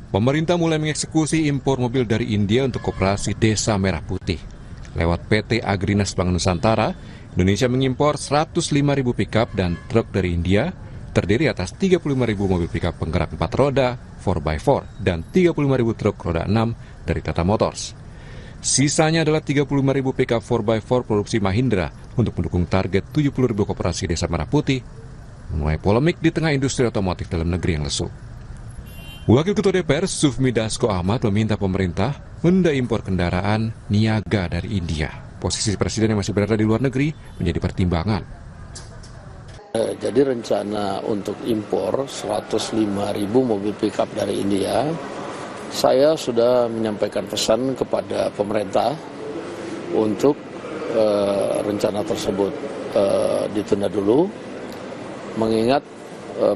Pemerintah mulai mengeksekusi impor mobil dari India untuk koperasi Desa Merah Putih. Lewat PT Agrinas Pangan Nusantara, Indonesia mengimpor 105.000 pickup dan truk dari India, terdiri atas 35.000 mobil pickup penggerak 4 roda, 4x4, dan 35.000 truk roda 6 dari Tata Motors. Sisanya adalah 35.000 pickup 4x4 produksi Mahindra untuk mendukung target 70.000 koperasi Desa Merah Putih, menuai polemik di tengah industri otomotif dalam negeri yang lesu. Wakil Ketua DPR Sufmi Dasko Ahmad meminta pemerintah menunda impor kendaraan niaga dari India. Posisi presiden yang masih berada di luar negeri menjadi pertimbangan. Jadi rencana untuk impor 105.000 mobil pickup dari India, saya sudah menyampaikan pesan kepada pemerintah untuk rencana tersebut ditunda dulu, mengingat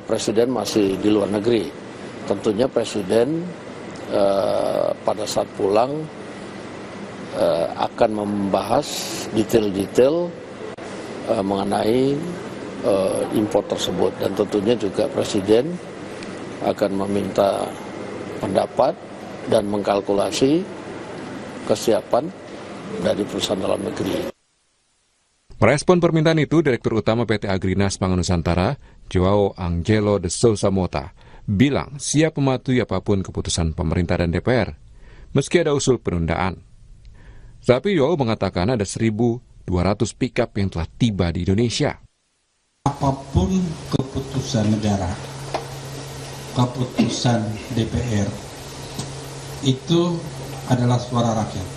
presiden masih di luar negeri. Tentunya presiden pada saat pulang akan membahas detail-detail mengenai impor tersebut, dan tentunya juga presiden akan meminta pendapat dan mengkalkulasi kesiapan dari perusahaan dalam negeri. Merespon permintaan itu, Direktur Utama PT Agrinas Pangan Nusantara, Joao Angelo de Souza Mota, bilang siap mematuhi apapun keputusan pemerintah dan DPR, meski ada usul penundaan. Tapi Joao mengatakan ada 1.200 pickup yang telah tiba di Indonesia. Apapun keputusan negara, keputusan DPR, itu adalah suara rakyat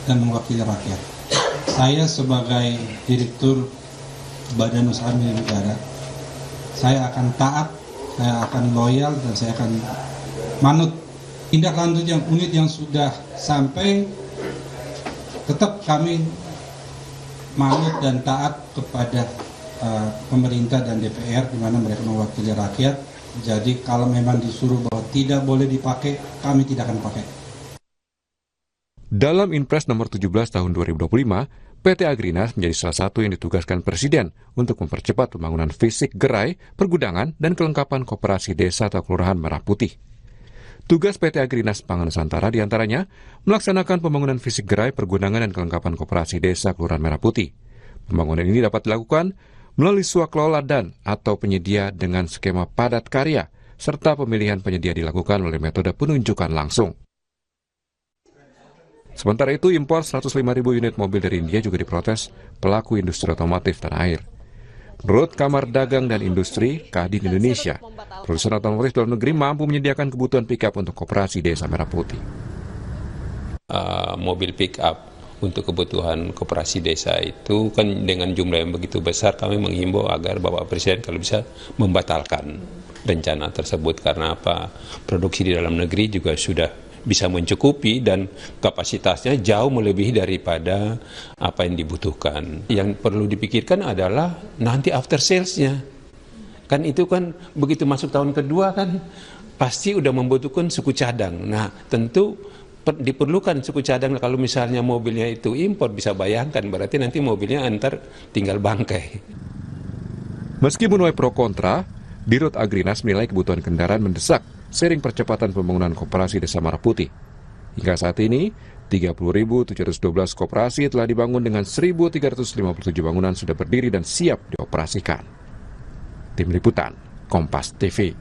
dan mewakili rakyat. Saya sebagai Direktur Badan Usaha Milik Negara, saya akan taat, saya akan loyal, dan saya akan manut. Tindak lanjut yang unit yang sudah sampai, tetap kami manut dan taat kepada pemerintah dan DPR, di mana mereka mewakili rakyat. Jadi kalau memang disuruh bahwa tidak boleh dipakai, kami tidak akan pakai. Dalam Inpres nomor 17 tahun 2025, PT Agrinas menjadi salah satu yang ditugaskan Presiden untuk mempercepat pembangunan fisik gerai, pergudangan, dan kelengkapan koperasi desa atau kelurahan Merah Putih. Tugas PT Agrinas Pangan Nusantara diantaranya melaksanakan pembangunan fisik gerai, pergudangan, dan kelengkapan koperasi desa kelurahan Merah Putih. Pembangunan ini dapat dilakukan melalui swakelola dan atau penyedia dengan skema padat karya, serta pemilihan penyedia dilakukan oleh metode penunjukan langsung. Sementara itu, impor 105.000 unit mobil dari India juga diprotes pelaku industri otomotif tanah air. Menurut Kamar Dagang dan Industri Kadin Indonesia, produsen otomotif dalam negeri mampu menyediakan kebutuhan pickup untuk koperasi Desa Merah Putih. Mobil pickup untuk kebutuhan koperasi desa itu kan dengan jumlah yang begitu besar, kami menghimbau agar Bapak Presiden kalau bisa membatalkan rencana tersebut, karena apa? Produksi di dalam negeri juga sudah bisa mencukupi dan kapasitasnya jauh melebihi daripada apa yang dibutuhkan. Yang perlu dipikirkan adalah nanti after sales-nya. Kan itu kan begitu masuk tahun kedua kan pasti udah membutuhkan suku cadang. Nah, tentu diperlukan suku cadang. Kalau misalnya mobilnya itu impor, bisa bayangkan berarti nanti mobilnya antar tinggal bangkai. Meski menuai pro kontra, Dirut Agrinas menilai kebutuhan kendaraan mendesak seiring percepatan pembangunan koperasi Desa Merah Putih. Hingga saat ini, 30.712 koperasi telah dibangun dengan 1.357 bangunan sudah berdiri dan siap dioperasikan. Tim Liputan, Kompas TV.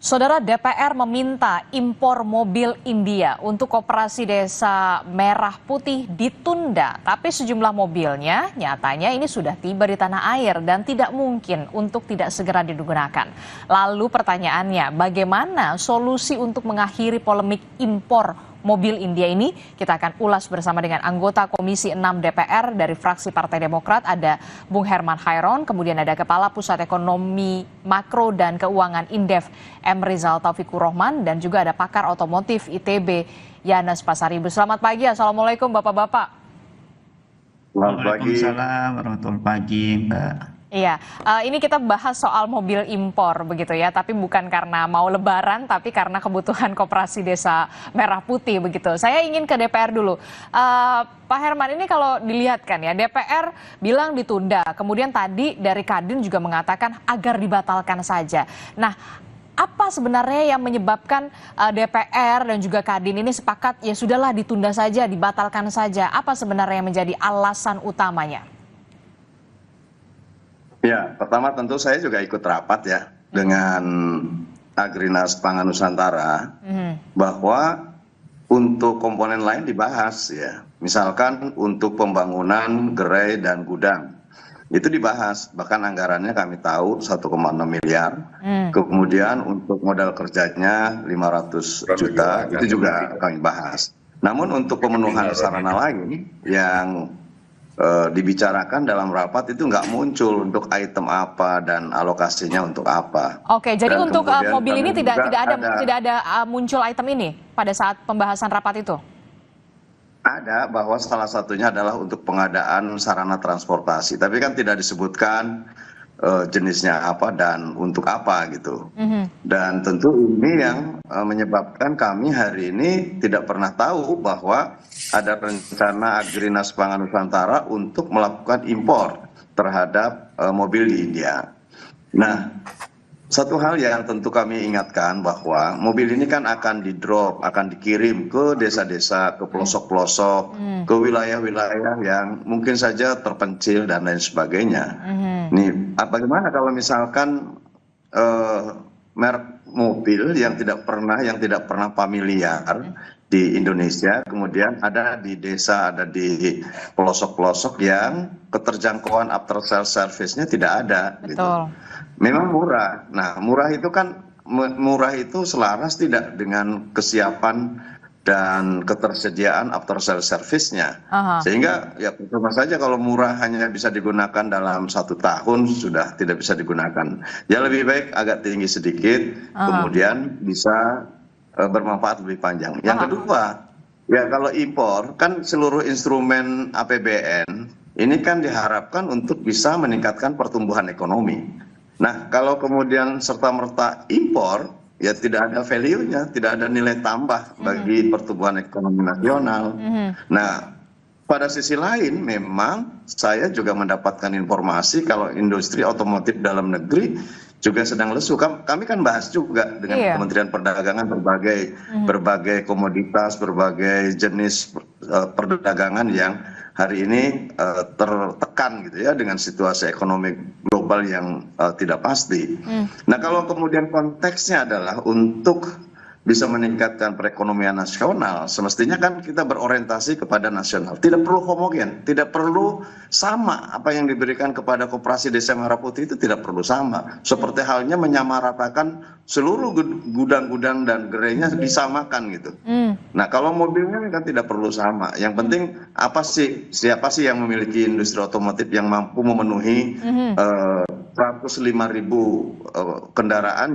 Saudara, DPR meminta impor mobil India untuk koperasi Desa Merah Putih ditunda. Tapi sejumlah mobilnya nyatanya ini sudah tiba di tanah air dan tidak mungkin untuk tidak segera digunakan. Lalu pertanyaannya, bagaimana solusi untuk mengakhiri polemik impor mobil India ini? Kita akan ulas bersama dengan anggota Komisi 6 DPR dari fraksi Partai Demokrat, ada Bung Herman Khairon, kemudian ada Kepala Pusat Ekonomi Makro dan Keuangan Indef M. Rizal Taufikur Rahman, dan juga ada pakar otomotif ITB Yanes Pasaribu. Selamat pagi, Assalamualaikum Bapak-Bapak. Waalaikumsalam warahmatullahi wabarakatuh, Mbak. Iya, ini kita bahas soal mobil impor begitu ya, tapi bukan karena mau lebaran, tapi karena kebutuhan Koperasi Desa Merah Putih begitu. Saya ingin ke DPR dulu. Pak Herman, ini kalau dilihat kan ya, DPR bilang ditunda, kemudian tadi dari Kadin juga mengatakan agar dibatalkan saja. Nah, apa sebenarnya yang menyebabkan DPR dan juga Kadin ini sepakat ya sudahlah ditunda saja, dibatalkan saja? Apa sebenarnya yang menjadi alasan utamanya? Ya, pertama tentu saya juga ikut rapat ya dengan Agrinas Pangan Nusantara bahwa untuk komponen lain dibahas ya. Misalkan untuk pembangunan gerai dan gudang itu dibahas, bahkan anggarannya kami tahu 1,6 miliar. Kemudian untuk modal kerjanya 500 juta itu juga kami bahas. Namun untuk pemenuhan sarana lain yang dibicarakan dalam rapat itu nggak muncul untuk item apa dan alokasinya untuk apa. Oke, jadi Dan untuk mobil ini tidak ada muncul item ini pada saat pembahasan rapat itu? Ada, bahwa salah satunya adalah untuk pengadaan sarana transportasi, tapi kan tidak disebutkan jenisnya apa dan untuk apa gitu. Dan tentu ini yang menyebabkan kami hari ini tidak pernah tahu bahwa ada rencana Agrinas Pangan Nusantara untuk melakukan impor terhadap mobil di India. Nah, satu hal yang tentu kami ingatkan bahwa mobil ini kan akan di-drop, akan dikirim ke desa-desa, ke pelosok-pelosok, ke wilayah-wilayah yang mungkin saja terpencil dan lain sebagainya. Nih, bagaimana kalau misalkan merek mobil yang tidak pernah familiar di Indonesia, kemudian ada di desa, ada di pelosok-pelosok yang keterjangkauan after sales service-nya tidak ada. Betul. Gitu. Memang murah. Nah, murah itu selaras tidak dengan kesiapan dan ketersediaan after sales service-nya. Sehingga ya percuma saja kalau murah hanya bisa digunakan dalam 1 tahun sudah tidak bisa digunakan. Ya lebih baik agak tinggi sedikit, kemudian bisa bermanfaat lebih panjang. Yang kedua, ya kalau impor kan seluruh instrumen APBN ini kan diharapkan untuk bisa meningkatkan pertumbuhan ekonomi. Nah, kalau kemudian serta-merta impor, ya tidak ada value-nya, tidak ada nilai tambah bagi pertumbuhan ekonomi nasional. Nah, pada sisi lain memang saya juga mendapatkan informasi kalau industri otomotif dalam negeri juga sedang lesu. Kami kan bahas juga dengan Kementerian Perdagangan berbagai komoditas, berbagai jenis perdagangan yang hari ini tertekan gitu ya dengan situasi ekonomi global yang tidak pasti. Nah, kalau kemudian konteksnya adalah untuk bisa meningkatkan perekonomian nasional, semestinya kan kita berorientasi kepada nasional. Tidak perlu homogen, tidak perlu sama. Apa yang diberikan kepada Koperasi Desa Merah Putih itu tidak perlu sama. Seperti halnya menyamaratakan seluruh gudang-gudang dan gerainya disamakan gitu. Nah, kalau mobilnya kan tidak perlu sama. Yang penting siapa sih yang memiliki industri otomotif yang mampu memenuhi 105.000 kendaraan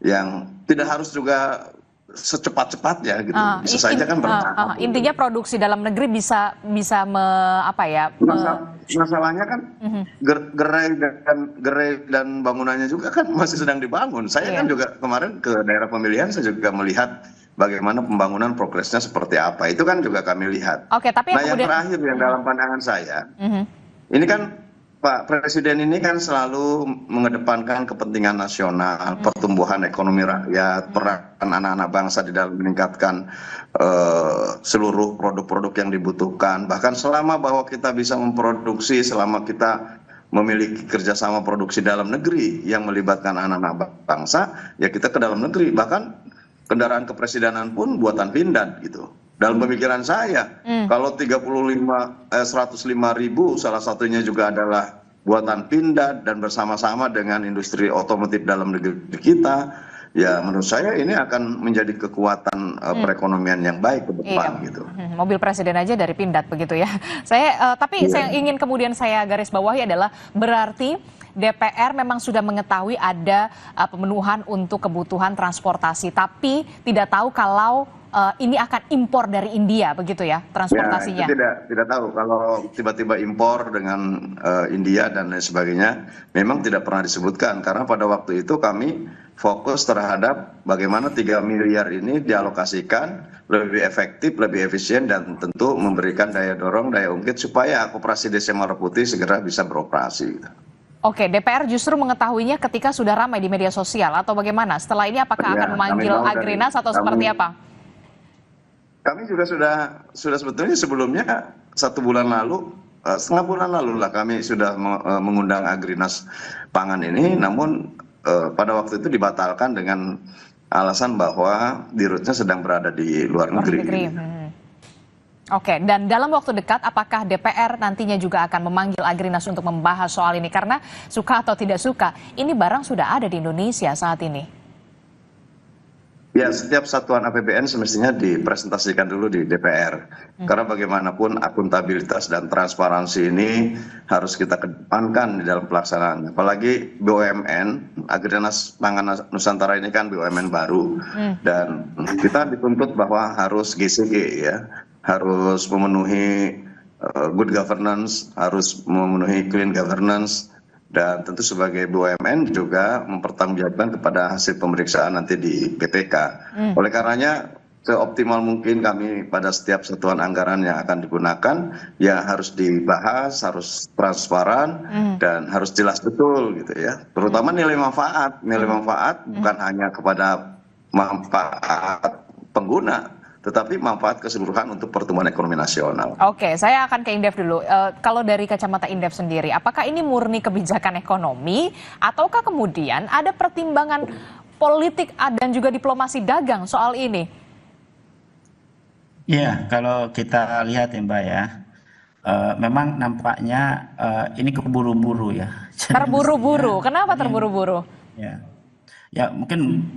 yang tidak harus juga secepat-cepatnya gitu. Bisa saja kan bertahap. Intinya produksi dalam negeri bisa Masalahnya kan gerai dan bangunannya juga kan masih sedang dibangun. Saya kan juga kemarin ke daerah pemilihan, saya juga melihat bagaimana pembangunan progresnya seperti apa. Itu kan juga kami lihat. Oke, tapi yang terakhir yang dalam pandangan saya, ini kan Pak Presiden ini kan selalu mengedepankan kepentingan nasional, pertumbuhan ekonomi rakyat, peran anak-anak bangsa di dalam meningkatkan seluruh produk-produk yang dibutuhkan. Bahkan selama bahwa kita bisa memproduksi, selama kita memiliki kerjasama produksi dalam negeri yang melibatkan anak-anak bangsa, ya kita ke dalam negeri. Bahkan kendaraan kepresidenan pun buatan Pindad gitu. Dalam pemikiran saya, kalau 105.000 salah satunya juga adalah buatan Pindad dan bersama-sama dengan industri otomotif dalam negeri kita, ya menurut saya ini akan menjadi kekuatan perekonomian yang baik ke depan gitu. Mobil presiden aja dari Pindad begitu ya. Tapi saya ingin kemudian saya garis bawahi adalah berarti DPR memang sudah mengetahui ada pemenuhan untuk kebutuhan transportasi, tapi tidak tahu kalau ini akan impor dari India begitu ya transportasinya? Ya, itu tidak tahu kalau tiba-tiba impor dengan India dan lain sebagainya, memang tidak pernah disebutkan karena pada waktu itu kami fokus terhadap bagaimana 3 miliar ini dialokasikan lebih efektif, lebih efisien dan tentu memberikan daya dorong, daya ungkit supaya Koperasi Desa Merah Putih segera bisa beroperasi. Oke, DPR justru mengetahuinya ketika sudah ramai di media sosial atau bagaimana? Setelah ini apakah akan memanggil Agrinas atau seperti apa? Kami juga sudah sebetulnya sebelumnya 1 bulan lalu, setengah bulan lalu lah kami sudah mengundang Agrinas Pangan ini, namun pada waktu itu dibatalkan dengan alasan bahwa dirutnya sedang berada di luar negeri. Oke, dan dalam waktu dekat apakah DPR nantinya juga akan memanggil Agrinas untuk membahas soal ini? Karena suka atau tidak suka, ini barang sudah ada di Indonesia saat ini. Ya, setiap satuan APBN semestinya dipresentasikan dulu di DPR. Karena bagaimanapun akuntabilitas dan transparansi ini harus kita kedepankan di dalam pelaksanaan. Apalagi BUMN, Agrinas Pangan Nusantara ini kan BUMN baru. Dan kita dituntut bahwa harus GCG ya, harus memenuhi good governance, harus memenuhi clean governance, dan tentu sebagai BUMN juga mempertanggungjawabkan kepada hasil pemeriksaan nanti di BPK. Oleh karenanya seoptimal mungkin kami pada setiap satuan anggaran yang akan digunakan ya harus dibahas, harus transparan dan harus jelas betul gitu ya. Terutama nilai manfaat bukan hanya kepada manfaat pengguna, tetapi manfaat keseluruhan untuk pertumbuhan ekonomi nasional. Oke, saya akan ke Indef dulu. Kalau dari kacamata Indef sendiri, apakah ini murni kebijakan ekonomi, ataukah kemudian ada pertimbangan politik dan juga diplomasi dagang soal ini? Iya, kalau kita lihat ya Mbak ya, memang nampaknya ini keburu-buru ya. Terburu-buru, kenapa terburu-buru? Ya mungkin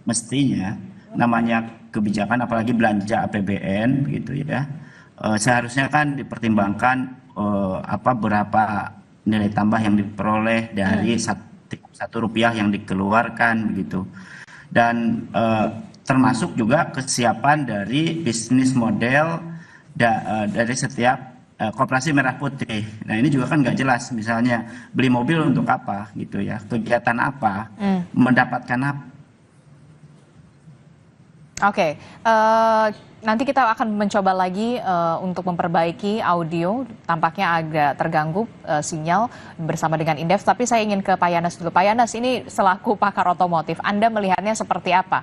mestinya namanya kebijakan apalagi belanja APBN gitu ya, seharusnya kan dipertimbangkan berapa nilai tambah yang diperoleh dari satu rupiah yang dikeluarkan begitu, dan termasuk juga kesiapan dari bisnis model dari setiap Koperasi Merah Putih. Nah ini juga kan nggak jelas, misalnya beli mobil untuk apa gitu ya, kegiatan apa, mendapatkan apa. Oke, nanti kita akan mencoba lagi untuk memperbaiki audio, tampaknya agak terganggu sinyal bersama dengan Indef, tapi saya ingin ke Pak Yanas dulu. Pak Yanas, ini selaku pakar otomotif, Anda melihatnya seperti apa?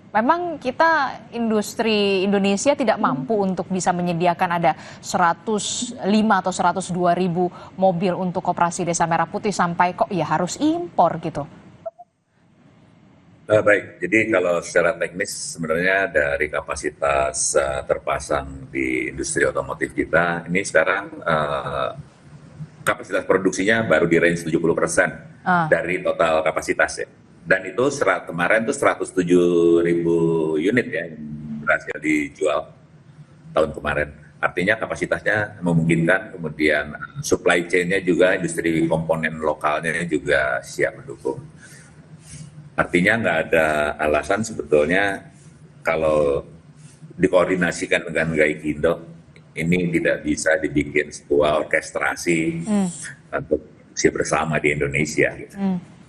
Memang kita industri Indonesia tidak mampu untuk bisa menyediakan ada 105 atau 102 ribu mobil untuk Koperasi Desa Merah Putih sampai kok ya harus impor gitu. Baik, jadi kalau secara teknis sebenarnya dari kapasitas terpasang di industri otomotif kita, ini sekarang kapasitas produksinya baru di range 70% dari total kapasitas ya. Dan itu kemarin itu 107.000 unit ya yang berhasil dijual tahun kemarin. Artinya kapasitasnya memungkinkan, kemudian supply chain-nya juga, industri komponen lokalnya juga siap mendukung. Artinya nggak ada alasan sebetulnya kalau dikoordinasikan dengan Gaikindo, ini tidak bisa dibikin sebuah orkestrasi untuk produksi bersama di Indonesia. Gitu.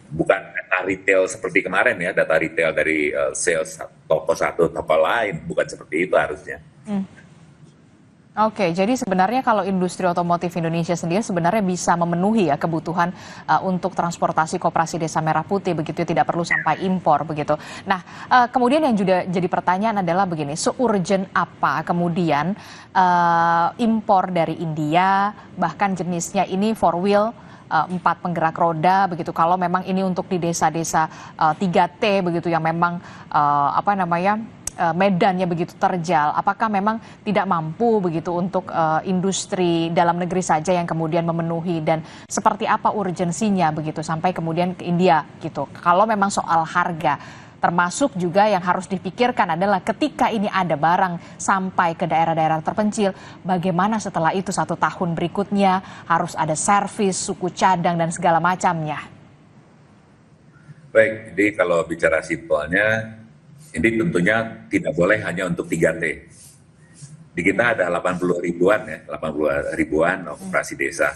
Bukan data retail seperti kemarin ya, data retail dari sales toko satu toko lain, bukan seperti itu harusnya. Oke, jadi sebenarnya kalau industri otomotif Indonesia sendiri sebenarnya bisa memenuhi ya kebutuhan untuk transportasi Koperasi Desa Merah Putih, begitu tidak perlu sampai impor begitu. Nah, kemudian yang juga jadi pertanyaan adalah begini, se-urgent apa kemudian impor dari India, bahkan jenisnya ini four wheel, 4 penggerak roda begitu, kalau memang ini untuk di desa-desa 3T begitu yang memang medannya begitu terjal, apakah memang tidak mampu begitu untuk industri dalam negeri saja yang kemudian memenuhi, dan seperti apa urgensinya begitu sampai kemudian ke India gitu. Kalau memang soal harga, termasuk juga yang harus dipikirkan adalah ketika ini ada barang sampai ke daerah-daerah terpencil, bagaimana setelah itu 1 tahun berikutnya harus ada servis, suku cadang dan segala macamnya. Baik, jadi kalau bicara simpelnya, ini tentunya tidak boleh hanya untuk 3T. Di kita ada 80 ribuan ya, 80 ribuan operasi desa.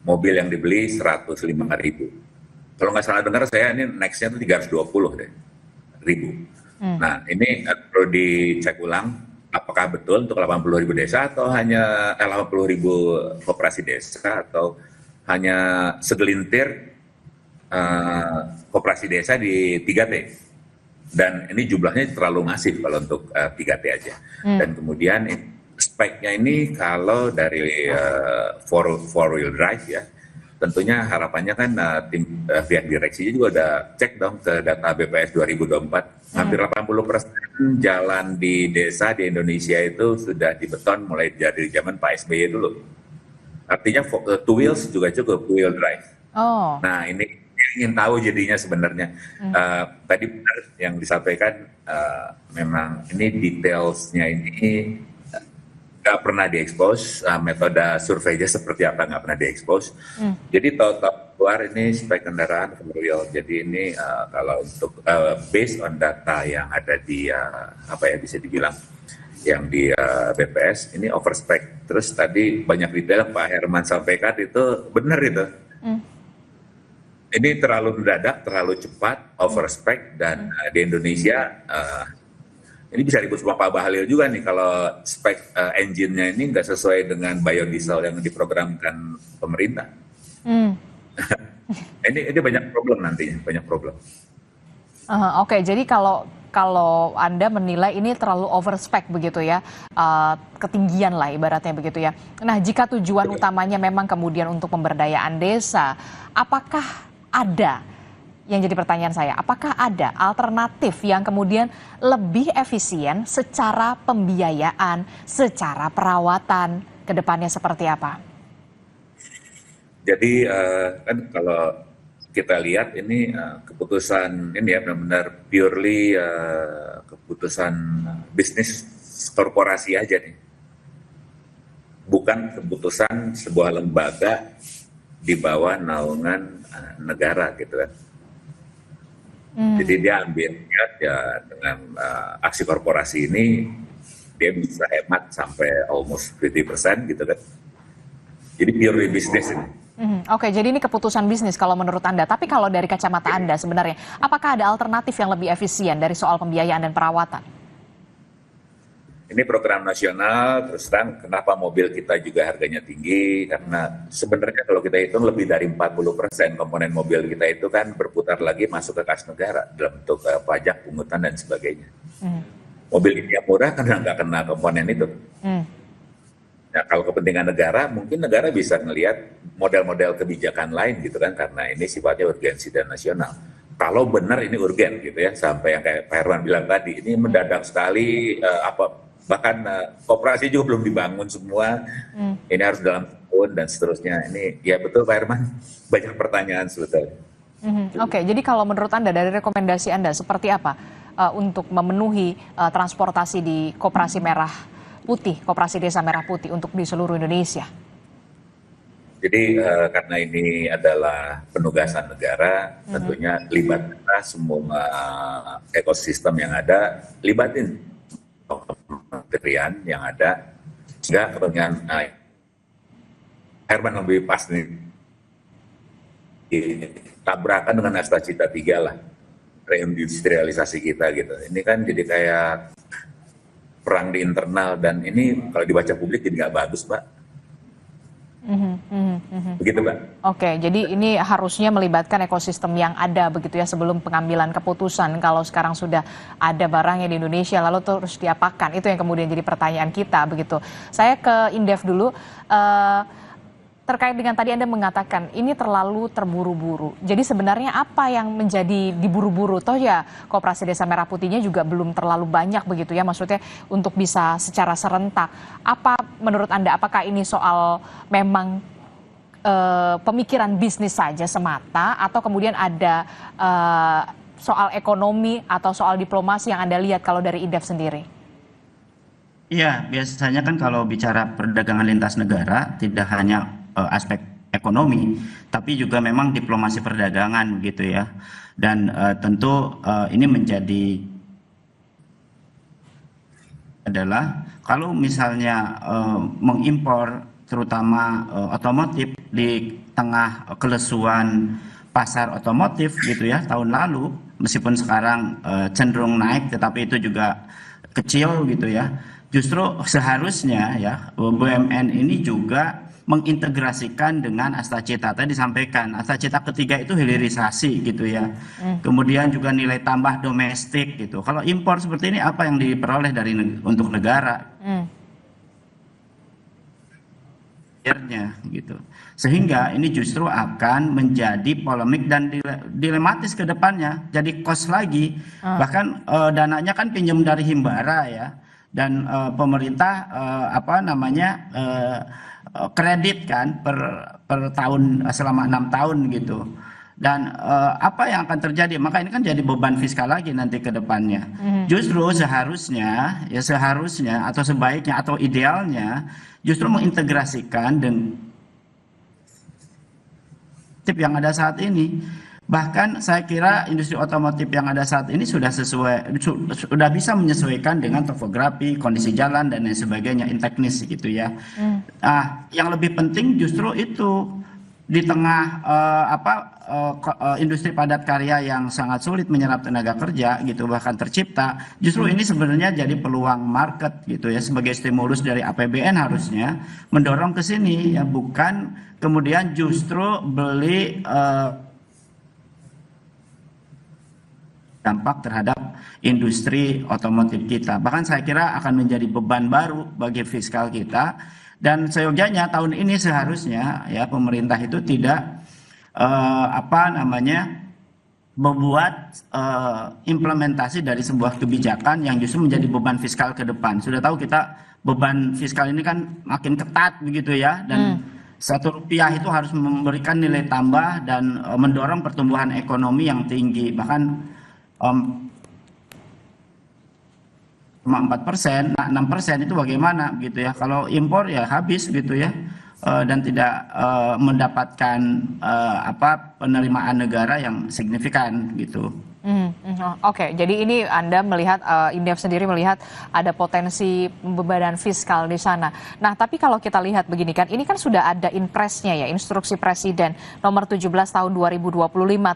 Mobil yang dibeli 105 ribu. Kalau nggak salah dengar saya ini next-nya itu 320 deh, ribu. Nah ini perlu dicek ulang, apakah betul untuk 80 ribu desa atau hanya 80 ribu koperasi desa atau hanya segelintir koperasi desa di 3T. Dan ini jumlahnya terlalu masif kalau untuk 3T aja. Dan kemudian speknya ini kalau dari four wheel drive ya, tentunya harapannya kan tim pihak direksinya juga udah cek dong ke data BPS 2024. Hampir 80% jalan di desa di Indonesia itu sudah dibeton mulai dari zaman Pak SBY dulu. Artinya two wheels juga cukup, two wheel drive. Nah ini ingin tahu jadinya sebenarnya. Tadi benar yang disampaikan, memang ini detailsnya ini nggak pernah diekspos, metode surveinya seperti apa nggak pernah diekspos. Jadi total keluar ini spek kendaraan real. Jadi ini kalau untuk based on data yang ada di apa ya bisa dibilang yang di BPS ini overspec. Terus tadi banyak detail Pak Herman sampaikan itu benar itu. Ini terlalu mendadak, terlalu cepat, overspec, dan di Indonesia ini bisa ribut sama Pak Bahlil juga nih kalau spek engine-nya ini nggak sesuai dengan biodiesel yang diprogramkan pemerintah. Ini banyak problem nantinya, banyak problem. Oke, jadi kalau Anda menilai ini terlalu overspec begitu ya, ketinggian lah ibaratnya begitu ya. Nah, jika tujuan utamanya memang kemudian untuk pemberdayaan desa, apakah ada, yang jadi pertanyaan saya, apakah ada alternatif yang kemudian lebih efisien secara pembiayaan, secara perawatan, ke depannya seperti apa? Jadi kan kalau kita lihat ini keputusan ini ya benar-benar purely keputusan bisnis korporasi aja nih. Bukan keputusan sebuah lembaga di bawah naungan negara gitu kan. Jadi dia ambil ya dengan aksi korporasi ini dia bisa hemat sampai almost 50% gitu kan. Jadi purely bisnis ini. Oke, jadi ini keputusan bisnis kalau menurut Anda. Tapi kalau dari kacamata Anda sebenarnya, apakah ada alternatif yang lebih efisien dari soal pembiayaan dan perawatan? Ini program nasional, terus terang kenapa mobil kita juga harganya tinggi, karena sebenarnya kalau kita hitung lebih dari 40% komponen mobil kita itu kan berputar lagi masuk ke kas negara dalam bentuk pajak, pungutan, dan sebagainya. Mobil ini yang murah karena nggak kena komponen itu. Nah, kalau kepentingan negara, mungkin negara bisa melihat model-model kebijakan lain gitu kan, karena ini sifatnya urgensi dan nasional. Kalau benar ini urgen gitu ya, sampai yang kayak Pak Herman bilang tadi, ini mendadak sekali, bahkan koperasi juga belum dibangun semua, ini harus dalam tahun dan seterusnya. Ini ya betul Pak Herman, banyak pertanyaan sebetulnya. Oke, jadi kalau menurut Anda, dari rekomendasi Anda seperti apa untuk memenuhi transportasi di Koperasi Merah Putih, Koperasi Desa Merah Putih untuk di seluruh Indonesia? Jadi karena ini adalah penugasan negara, tentunya libatkan semua ekosistem yang ada, libatin kementerian yang ada, sehingga kepentingan Herman lebih pas nih tabrakan dengan Astracita 3 lah, reindustrialisasi kita gitu. Ini kan jadi kayak perang di internal, dan ini kalau dibaca publik jadi nggak bagus, Pak. Begitu, Mbak. Oke, jadi ini harusnya melibatkan ekosistem yang ada begitu ya sebelum pengambilan keputusan. Kalau sekarang sudah ada barangnya di Indonesia, lalu terus diapakan? Itu yang kemudian jadi pertanyaan kita begitu. Saya ke Indef dulu. Terkait dengan tadi Anda mengatakan ini terlalu terburu-buru. Jadi sebenarnya apa yang menjadi diburu-buru? Toh ya Koperasi Desa Merah Putihnya juga belum terlalu banyak begitu ya, maksudnya untuk bisa secara serentak. Apa menurut Anda, apakah ini soal memang pemikiran bisnis saja semata, atau kemudian ada soal ekonomi atau soal diplomasi yang Anda lihat kalau dari Indef sendiri? Iya, biasanya kan kalau bicara perdagangan lintas negara tidak hanya aspek ekonomi, tapi juga memang diplomasi perdagangan gitu ya. Dan tentu ini menjadi adalah kalau misalnya mengimpor terutama otomotif di tengah kelesuan pasar otomotif gitu ya tahun lalu, meskipun sekarang cenderung naik tetapi itu juga kecil gitu ya. Justru seharusnya ya BUMN ini juga mengintegrasikan dengan Astacita. Tadi disampaikan Astacita ketiga itu hilirisasi gitu ya. Kemudian juga nilai tambah domestik gitu. Kalau impor seperti ini apa yang diperoleh dari untuk negara? Gitu. Sehingga ini justru akan menjadi polemik dan dilematis ke depannya. Jadi cost lagi. Bahkan dananya kan pinjam dari Himbara ya. Dan pemerintah kredit kan per tahun selama 6 tahun gitu. Dan apa yang akan terjadi? Maka ini kan jadi beban fiskal lagi nanti ke depannya. Justru seharusnya atau sebaiknya atau idealnya justru mengintegrasikan dengan tip yang ada saat ini. Bahkan saya kira industri otomotif yang ada saat ini sudah bisa menyesuaikan dengan topografi, kondisi jalan dan lain sebagainya, teknis gitu ya. Nah, yang lebih penting justru itu di tengah industri padat karya yang sangat sulit menyerap tenaga kerja gitu bahkan tercipta, justru ini sebenarnya jadi peluang market gitu ya, sebagai stimulus dari APBN harusnya mendorong ke sini ya, bukan kemudian justru beli dampak terhadap industri otomotif kita. Bahkan saya kira akan menjadi beban baru bagi fiskal kita. Dan seyogyanya tahun ini seharusnya ya pemerintah itu tidak membuat implementasi dari sebuah kebijakan yang justru menjadi beban fiskal ke depan. Sudah tahu kita beban fiskal ini kan makin ketat begitu ya, dan Rp1 itu harus memberikan nilai tambah dan mendorong pertumbuhan ekonomi yang tinggi. Bahkan 4%, nah 6% itu bagaimana gitu ya? Kalau impor ya habis gitu ya, dan tidak mendapatkan penerimaan negara yang signifikan gitu. Oke, jadi ini Anda melihat, Indef sendiri melihat ada potensi pembebanan fiskal di sana. Nah, tapi kalau kita lihat begini kan, ini kan sudah ada inpresnya ya, instruksi Presiden nomor 17 tahun 2025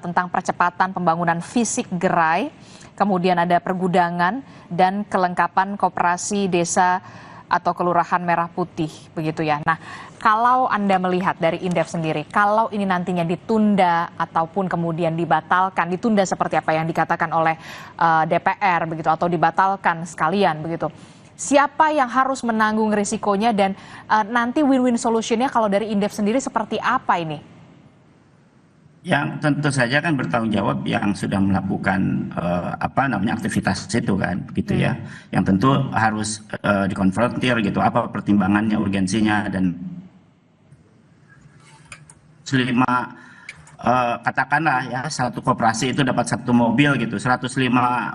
tentang percepatan pembangunan fisik gerai, kemudian ada pergudangan dan kelengkapan koperasi desa atau kelurahan Merah Putih begitu ya. Nah, kalau Anda melihat dari Indef sendiri, kalau ini nantinya ditunda ataupun kemudian dibatalkan, ditunda seperti apa yang dikatakan oleh DPR begitu, atau dibatalkan sekalian begitu, siapa yang harus menanggung risikonya dan nanti win-win solutionnya kalau dari Indef sendiri seperti apa ini? Yang tentu saja kan bertanggung jawab yang sudah melakukan aktivitas itu kan gitu ya, yang tentu harus dikonfrontir gitu, apa pertimbangannya, urgensinya, dan katakanlah ya satu koperasi itu dapat satu mobil gitu, 105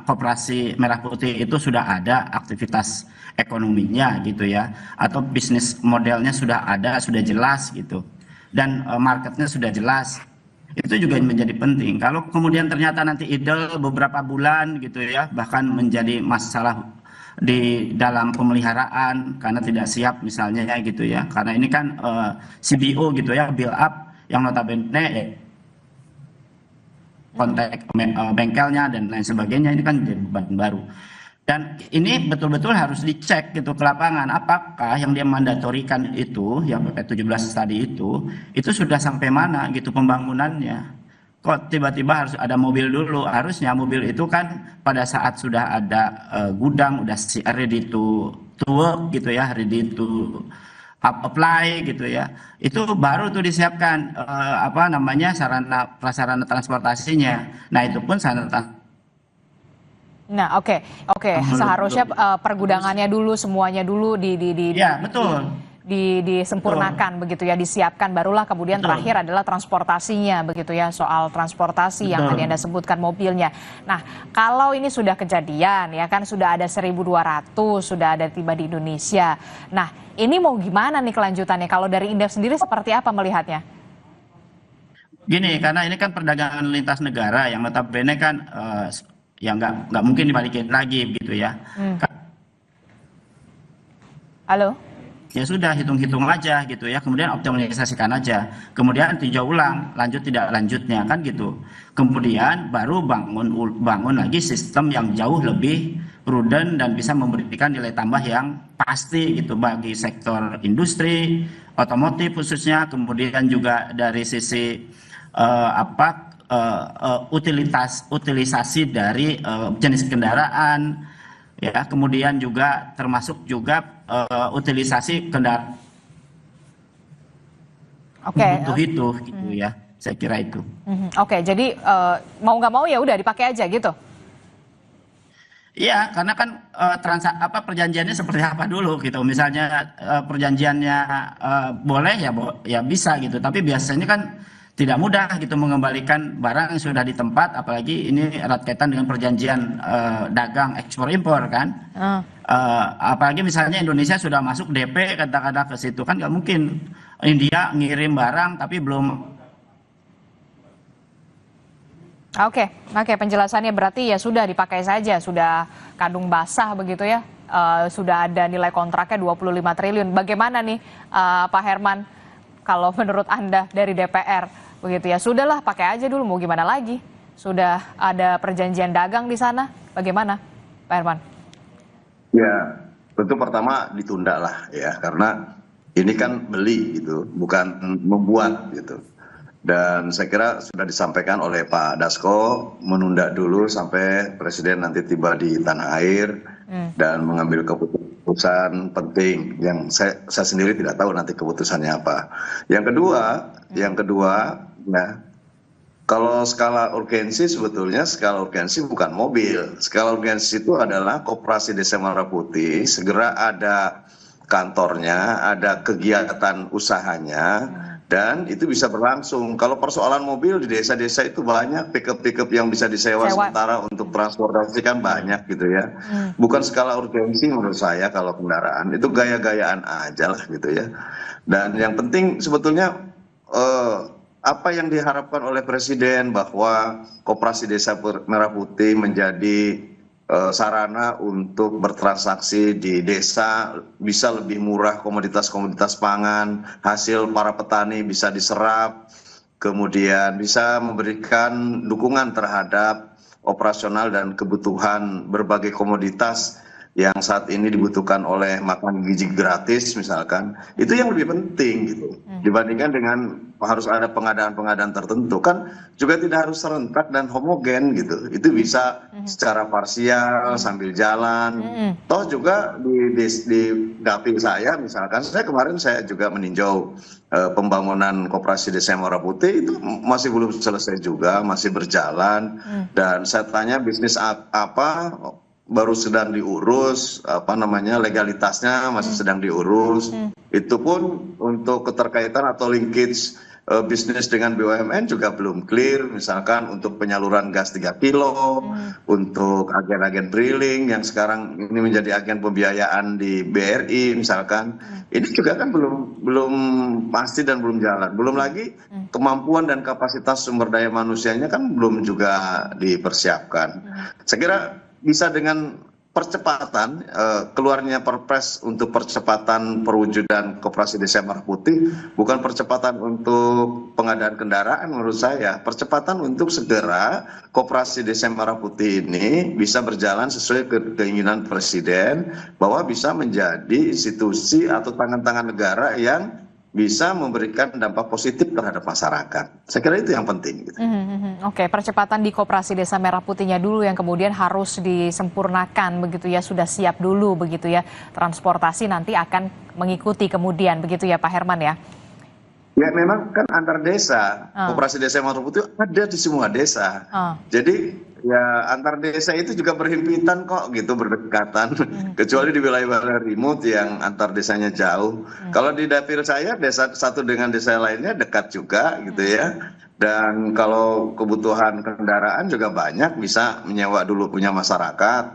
koperasi Merah Putih itu sudah ada aktivitas ekonominya gitu ya, atau bisnis modelnya sudah ada, sudah jelas gitu, dan marketnya sudah jelas. Itu juga menjadi penting. Kalau kemudian ternyata nanti idle beberapa bulan gitu ya, bahkan menjadi masalah di dalam pemeliharaan karena tidak siap misalnya ya gitu ya. Karena ini kan CBO gitu ya, build up yang notabene kontak bengkelnya dan lain sebagainya, ini kan jadi beban baru. Dan ini betul-betul harus dicek gitu ke lapangan, apakah yang dia mandatorikan itu, yang PP 17 tadi itu sudah sampai mana gitu pembangunannya. Kok tiba-tiba harus ada mobil dulu? Harusnya mobil itu kan pada saat sudah ada gudang, udah ready to work gitu ya, ready to apply gitu ya. Itu baru tuh disiapkan sarana prasarana transportasinya. Nah, itu pun sarana. Nah, oke. Seharusnya pergudangannya dulu, semuanya dulu betul. Disempurnakan begitu ya, disiapkan, barulah kemudian terakhir adalah transportasinya begitu ya, soal transportasi yang tadi Anda sebutkan mobilnya. Nah, kalau ini sudah kejadian ya kan, sudah ada 1.200 sudah ada tiba di Indonesia. Nah, ini mau gimana nih kelanjutannya? Kalau dari Indef sendiri seperti apa melihatnya? Gini, karena ini kan perdagangan lintas negara yang notabene kan ya nggak mungkin dibalikin lagi begitu ya. Halo? Ya sudah, hitung-hitung aja gitu ya, kemudian optimalisasikan aja, kemudian tinjau ulang lanjut tidak lanjutnya kan gitu, kemudian baru bangun lagi sistem yang jauh lebih prudent dan bisa memberikan nilai tambah yang pasti gitu bagi sektor industri otomotif khususnya, kemudian juga dari sisi utilisasi dari jenis kendaraan ya, kemudian juga termasuk juga utilisasi kendaraan itu gitu ya, saya kira itu. Oke, jadi mau nggak mau ya udah dipakai aja gitu. Iya, karena kan perjanjiannya seperti apa dulu gitu. Misalnya perjanjiannya boleh ya bisa gitu, tapi biasanya kan tidak mudah gitu mengembalikan barang yang sudah di tempat, apalagi ini erat kaitan dengan perjanjian dagang ekspor impor kan. Apalagi misalnya Indonesia sudah masuk DP katakanlah ke situ, kan nggak mungkin India ngirim barang tapi belum. Oke, penjelasannya berarti ya sudah dipakai saja, sudah kandung basah begitu ya, sudah ada nilai kontraknya 25 triliun. Bagaimana nih Pak Herman, kalau menurut Anda dari DPR? Begitu ya, sudahlah pakai aja dulu, mau gimana lagi, sudah ada perjanjian dagang di sana, bagaimana Pak Herman? Ya, tentu pertama ditunda lah ya, karena ini kan beli gitu, bukan membuat gitu. Dan saya kira sudah disampaikan oleh Pak Dasko, menunda dulu sampai Presiden nanti tiba di tanah air dan mengambil keputusan penting yang saya sendiri tidak tahu nanti keputusannya apa. Yang kedua, nah, kalau skala urgensi sebetulnya skala urgensi bukan mobil. Skala urgensi itu adalah Koperasi Desa Merah Putih segera ada kantornya, ada kegiatan usahanya, dan itu bisa berlangsung. Kalau persoalan mobil di desa-desa itu banyak pickup yang bisa disewa sementara untuk transportasi kan banyak gitu ya. Bukan skala urgensi menurut saya kalau kendaraan, itu gaya-gayaan aja lah gitu ya. Dan yang penting sebetulnya apa yang diharapkan oleh Presiden bahwa Koperasi Desa Merah Putih menjadi sarana untuk bertransaksi di desa, bisa lebih murah komoditas-komoditas pangan, hasil para petani bisa diserap, kemudian bisa memberikan dukungan terhadap operasional dan kebutuhan berbagai komoditas yang saat ini dibutuhkan oleh makan gizi gratis misalkan, itu yang lebih penting gitu dibandingkan dengan harus ada pengadaan tertentu, kan juga tidak harus serentak dan homogen gitu, itu bisa secara parsial sambil jalan. Toh juga di dapil saya misalkan, kemarin saya juga meninjau pembangunan Koperasi Desa Merah Putih, itu masih belum selesai juga, masih berjalan, dan saya tanya bisnis apa baru sedang diurus, legalitasnya masih sedang diurus. Itu pun untuk keterkaitan atau linkage bisnis dengan BUMN juga belum clear, misalkan untuk penyaluran gas 3 kilo, untuk agen-agen drilling yang sekarang ini menjadi agen pembiayaan di BRI misalkan, ini juga kan belum pasti dan belum jalan. Belum lagi kemampuan dan kapasitas sumber daya manusianya kan belum juga dipersiapkan. Saya kira bisa dengan percepatan keluarnya Perpres untuk percepatan perwujudan Koperasi Desa Merah Putih, bukan percepatan untuk pengadaan kendaraan menurut saya, percepatan untuk segera Koperasi Desa Merah Putih ini bisa berjalan sesuai keinginan Presiden, bahwa bisa menjadi institusi atau tangan-tangan negara yang bisa memberikan dampak positif terhadap masyarakat. Saya kira itu yang penting. Gitu. Oke, percepatan di Koperasi Desa Merah Putihnya dulu yang kemudian harus disempurnakan begitu ya, sudah siap dulu begitu ya. Transportasi nanti akan mengikuti kemudian begitu ya Pak Herman ya. Ya memang kan antar desa, Koperasi Desa Merah Putih ada di semua desa. Jadi ya antar desa itu juga berhimpitan kok gitu, berdekatan. Kecuali di wilayah remote yang antar desanya jauh. Kalau di dapil saya desa satu dengan desa lainnya dekat juga gitu ya. Dan kalau kebutuhan kendaraan juga banyak, bisa menyewa dulu punya masyarakat.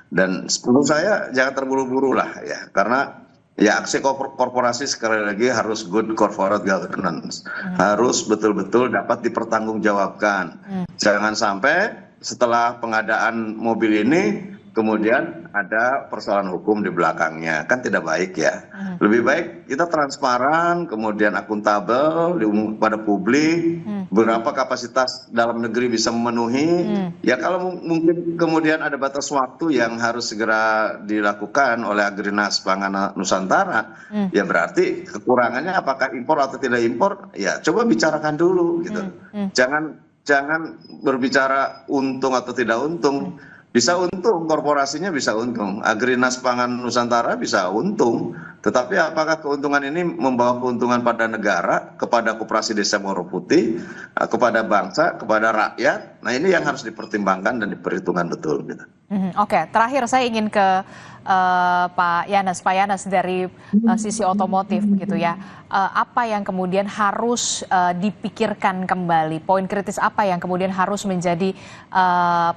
Dan menurut saya jangan terburu-buru lah ya, karena Ya, aksi korporasi sekali lagi harus good corporate governance. Harus betul-betul dapat dipertanggungjawabkan. Jangan sampai setelah pengadaan mobil ini kemudian ada persoalan hukum di belakangnya. Kan tidak baik ya. Lebih baik kita transparan, kemudian akuntabel pada publik, berapa kapasitas dalam negeri bisa memenuhi. Ya kalau mungkin kemudian ada batas waktu yang harus segera dilakukan oleh Agrinas Pangan Nusantara, ya berarti kekurangannya apakah impor atau tidak impor, ya coba bicarakan dulu gitu. Jangan berbicara untung atau tidak untung. Bisa untung, korporasinya bisa untung, Agrinas Pangan Nusantara bisa untung, tetapi apakah keuntungan ini membawa keuntungan pada negara, kepada Koperasi Desa Merah Putih, kepada bangsa, kepada rakyat? Nah ini yang harus dipertimbangkan dan diperhitungkan betul. Gitu. Oke, terakhir saya ingin ke Pak Yanes dari sisi otomotif begitu ya. Apa yang kemudian harus dipikirkan kembali? Poin kritis apa yang kemudian harus menjadi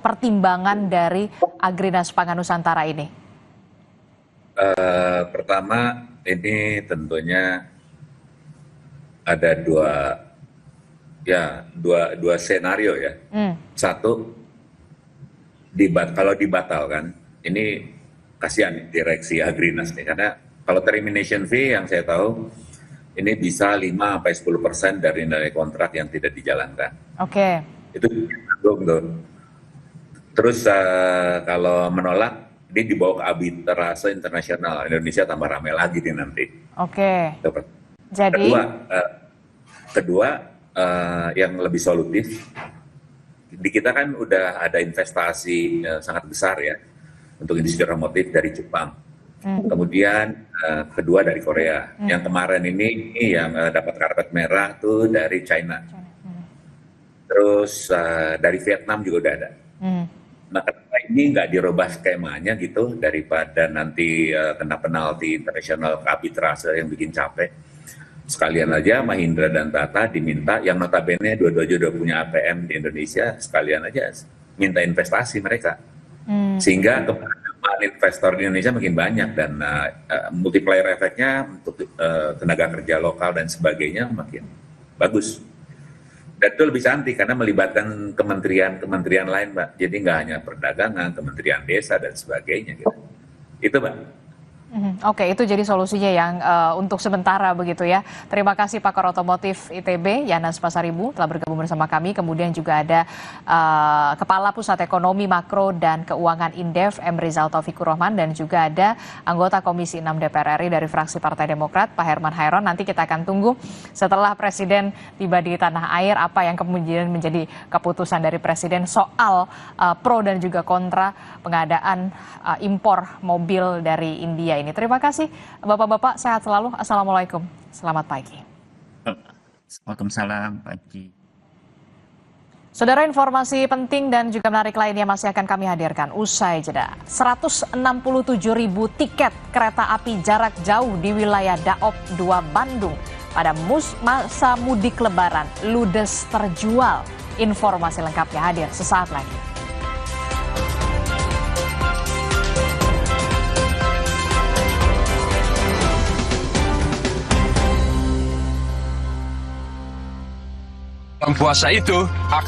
pertimbangan dari Agrinas Pangan Nusantara ini? Pertama, ini tentunya ada dua senario ya. Satu, kalau dibatalkan, ini kasihan direksi Agrinas nih, karena kalau termination fee yang saya tahu ini bisa 5-10% dari nilai kontrak yang tidak dijalankan. Oke. Itu belum tuh. Terus kalau menolak, dia dibawa ke arbitrase internasional. Indonesia tambah ramai lagi nih nanti. Oke. Jadi kedua yang lebih solutif, di kita kan udah ada investasi sangat besar ya untuk industri otomotif dari Jepang. Kemudian kedua dari Korea. Yang kemarin ini yang dapat karpet merah tuh dari China. Terus dari Vietnam juga udah ada. Nah, kenapa ini nggak dirubah skemanya gitu, daripada nanti kena penalti internasional ke arbitrase yang bikin capek. Sekalian aja Mahindra dan Tata diminta, yang notabene dua-duanya udah punya APM di Indonesia, sekalian aja minta investasi mereka. Sehingga kemampuan investor di Indonesia makin banyak, dan multiplier efeknya untuk tenaga kerja lokal dan sebagainya makin bagus. Dan itu lebih cantik karena melibatkan kementerian lain, Mbak. Jadi nggak hanya perdagangan, kementerian desa dan sebagainya gitu. Itu, Mbak. Oke, itu jadi solusinya yang untuk sementara begitu ya. Terima kasih Pakar Otomotif ITB, Yanes Pasaribu telah bergabung bersama kami. Kemudian juga ada Kepala Pusat Ekonomi Makro dan Keuangan Indef, M. Rizal Taufikur Rahman, dan juga ada anggota Komisi 6 DPR RI dari fraksi Partai Demokrat, Pak Herman Hairon. Nanti kita akan tunggu setelah Presiden tiba di tanah air, apa yang kemudian menjadi keputusan dari Presiden soal pro dan juga kontra pengadaan impor mobil dari India ini. Terima kasih Bapak-Bapak, sehat selalu. Assalamualaikum, selamat pagi. Waalaikumsalam, Pak Haji. Saudara, informasi penting dan juga menarik lainnya masih akan kami hadirkan usai jeda. 167.000 tiket kereta api jarak jauh di wilayah Daop 2 Bandung pada masa mudik Lebaran ludes terjual. Informasi lengkapnya hadir sesaat lagi. Puasa itu